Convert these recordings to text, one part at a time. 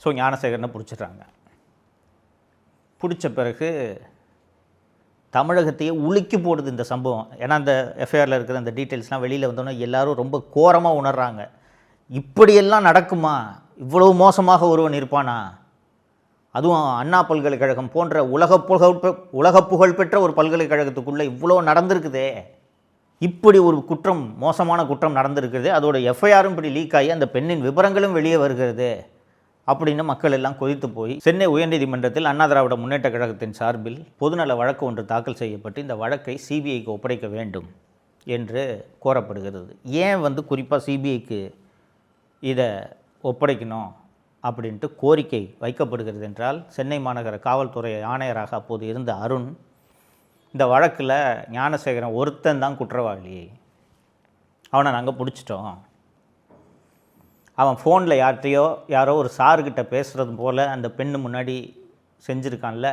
So ஞானசேகரனை பிடிச்சிடுறாங்க. பிடிச்ச பிறகு தமிழகத்தையே உலுக்கி போடுது இந்த சம்பவம். ஏன்னா அந்த எஃப்ஐஆரில் இருக்கிற அந்த டீட்டெயில்ஸ்லாம் வெளியில் வந்தோன்னே எல்லோரும் ரொம்ப கோரமாக உணர்றாங்க. இப்படியெல்லாம் நடக்குமா? இவ்வளவு மோசமாக ஒருவன் இருப்பானா? அதுவும் அண்ணா பல்கலைக்கழகம் போன்ற உலக புகழ்பெற்ற ஒரு பல்கலைக்கழகத்துக்குள்ளே இவ்வளோ நடந்திருக்குதே. இப்படி ஒரு குற்றம், மோசமான குற்றம் நடந்திருக்கிறது. அதோட எஃப்ஐஆரும் இப்படி லீக் ஆகி அந்த பெண்ணின் விவரங்களும் வெளியே வருகிறது அப்படின்னு மக்கள் எல்லாம் கொதித்து போய் சென்னை உயர்நீதிமன்றத்தில் அண்ணா திராவிட முன்னேற்ற கழகத்தின் சார்பில் பொதுநல வழக்கு ஒன்று தாக்கல் செய்யப்பட்டு இந்த வழக்கை சிபிஐக்கு ஒப்படைக்க வேண்டும் என்று கோரப்படுகிறது. ஏன் குறிப்பாக சிபிஐக்கு இதை ஒப்படைக்கணும் அப்படின்ட்டு கோரிக்கை வைக்கப்படுகிறது என்றால், சென்னை மாநகர காவல்துறை ஆணையராக அப்போது இருந்த அருண், இந்த வழக்கில் ஞானசேகரன் ஒருத்தன் தான் குற்றவாளி, அவனை நாங்கள் பிடிச்சிட்டோம், அவன் ஃபோனில் யாரோ ஒரு சாருக்கிட்ட பேசுகிறது போல் அந்த பெண்ணு முன்னாடி செஞ்சுருக்கான்ல,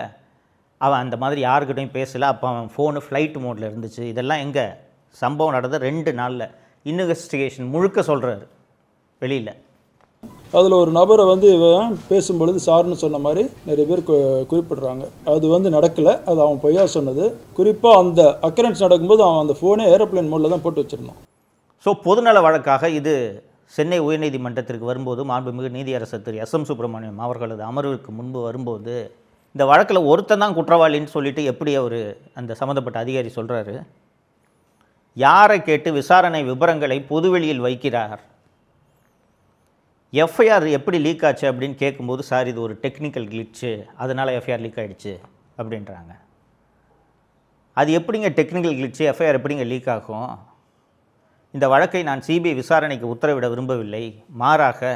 அவன் அந்த மாதிரி யாருக்கிட்டையும் பேசலை, அப்போ அவன் ஃபோனு ஃப்ளைட் மோடில் இருந்துச்சு. இதெல்லாம் எங்கே சம்பவம் நடந்த 2 நாளில் இன்வெஸ்டிகேஷன் முழுக்க சொல்கிறாரு வெளியில். அதில் ஒரு நபரை இவன் பேசும்பொழுது சார்னு சொன்ன மாதிரி நிறைய பேர் குறிப்பிட்றாங்க. அது நடக்கலை, அது அவன் பொய்யா சொன்னது. குறிப்பாக அந்த அக்கரன்ஸ் நடக்கும்போது அவன் அந்த ஃபோனே ஏரோப்ளேன் மோடில் தான் போட்டு வச்சுருந்தான். ஸோ பொதுநல வழக்காக இது சென்னை உயர்நீதிமன்றத்திற்கு வரும்போது மாண்புமிகு நீதியரசர் திரு எஸ்.எம். சுப்பிரமணியம் அவர்களது அமர்வுக்கு முன்பு வரும்போது இந்த வழக்கில் ஒருத்தன் தான் குற்றவாளின்னு சொல்லிட்டு எப்படி அவர் அந்த சம்மந்தப்பட்ட அதிகாரி சொல்கிறாரு? யாரை கேட்டு விசாரணை விவரங்களை பொதுவெளியில் வைக்கிறார்? எஃப்ஐஆர் எப்படி லீக் ஆச்சு அப்படின்னு கேட்கும்போது, சார் இது ஒரு டெக்னிக்கல் கிளிச்சு, அதனால் எஃப்ஐஆர் லீக் ஆகிடுச்சு அப்படின்றாங்க. அது எப்படிங்க டெக்னிக்கல் கிளிச்சு, எஃப்ஐஆர் எப்படிங்க லீக் ஆகும்? இந்த வழக்கை நான் சிபிஐ விசாரணைக்கு உத்தரவிட விரும்பவில்லை, மாறாக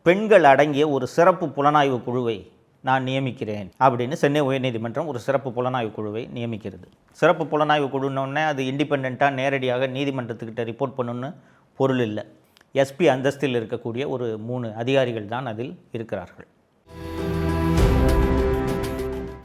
பெண்கள் அடங்கிய ஒரு சிறப்பு புலனாய்வு குழுவை நான் நியமிக்கிறேன் அப்படின்னு சென்னை உயர்நீதிமன்றம் ஒரு சிறப்பு புலனாய்வு குழுவை நியமிக்கிறது. சிறப்பு புலனாய்வு குழுன்னொன்னே அது இண்டிபெண்ட்டாக நேரடியாக நீதிமன்றத்துக்கிட்ட ரிப்போர்ட் பண்ணணுன்னு பொருள் இல்லை. எஸ்பி அந்தஸ்தில் இருக்கக்கூடிய ஒரு 3 அதிகாரிகள் தான் அதில் இருக்கிறார்கள்.